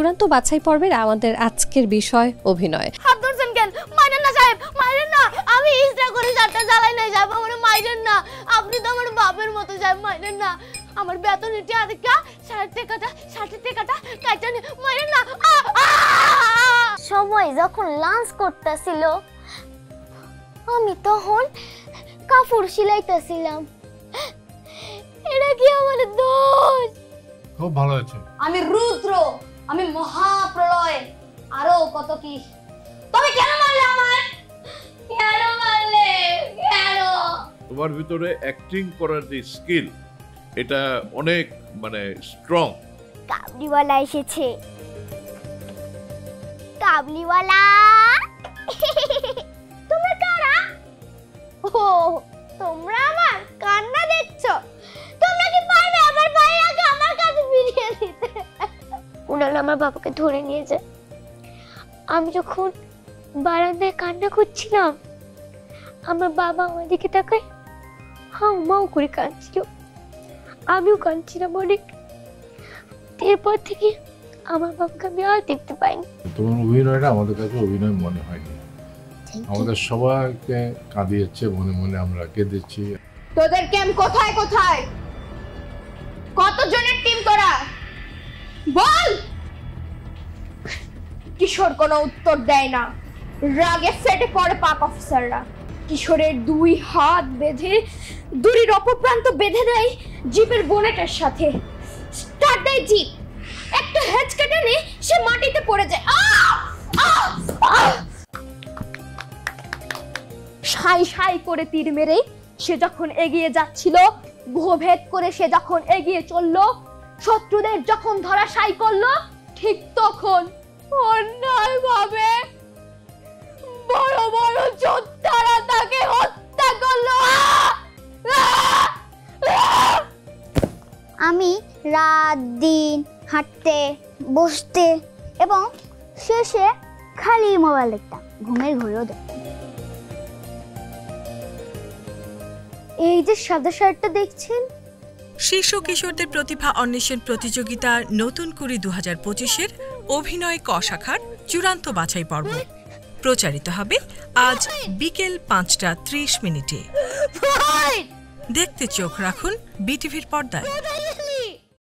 চূড়ান্ত বাছাই পর্বের আমাদের আজকের বিষয় অভিনয়। হাত ধরছেন কেন? মাইরেন না সাহেব, মাইরেন না। আমি ইচ্ছা করে চারটা জ্বালাই নাই সাহেব, আমার মাইরেন না। আপনি তো আমার বাপের মতো সাহেব, মাইরেন না। আমার বেতনের টাকা 60 টাকাটা কাটা নে, মাইরেন না। সময় যখন লাঞ্চ করতেছিল আমি তখন কাপড় সিলাইতেছিলাম। এটা কি আমার দোষ? খুব ভালো হয়েছে। আমি রুদ্র, আমি মহাপ্রলয়, আরো কত কি। তুমি কেন মারলে আমায়? কেন মারলে? কেন? তোমার ভিতরে অ্যাক্টিং করার যে স্কিল, এটা অনেক স্ট্রং। কাবলিওয়ালা এসেছে। কাবলিওয়ালা, তোমরা কারা? ও, তোমরা আমার কান্না দেখছো? তোমরা কি পারবে আমার ভাইয়াকে আমার কাছে ফিরিয়ে দিতে? উনারা আমার বাবাকে ধরে নিয়ে যায়। আমি যখন বারান্দায় কান্না করছিলাম, আমার বাবা আমার দিকে তাকায় হাউ মাউ করে কাঁদছিল। আমিও কাঁদছিলাম অনেক। এরপর থেকে আমার বাবাকে আমি আর দেখতে পাইনি। তোমার অভিনয়টা আমাদের কাছে অভিনয় মনে হয়নি, আমাদের সবাইকে কাঁদিয়েছে, মনে মনে আমরা কেঁদেছি। তোদের ক্যাম্প কোথায় কোথায়? কতজনের টিম তোরা? বল। কিশোর কোনো উত্তর দেয় না। রাগে ফেটে পড়ে পাক অফিসাররা। কিশোরের 2 হাত বেঁধে দড়ির অপর প্রান্ত বেঁধে দেয় জিপের বোনেটের সাথে। স্টার্ট দেয় জিপ। একটা হেঁচকা টেনে সে মাটিতে পড়ে যায়। সাই সাই করে তীর মেরে সে যখন এগিয়ে যাচ্ছিল, ভেদ করে সে যখন এগিয়ে চলল, শত্রুদের যখন ধরাশায়ী করলো, ঠিক তখন অন্যায়ভাবে বড় বড় যোদ্ধারা তাকে হত্যা করলো। আমি রাত দিন হাঁটতে বসতে এবং শেষে খালি মোবাইল দেখতাম, ঘুমের ঘুরেও দেখতাম। এই যে সাদা শার্টটা দেখছেন, শিশু কিশোরদের প্রতিভা অন্বেষণ প্রতিযোগিতার নতুন কুড়ি 2025-এর অভিনয় ক শাখার চূড়ান্ত বাছাই পর্ব প্রচারিত হবে আজ বিকেল 5:30 দেখতে চোখ রাখুন বিটিভির পর্দায়।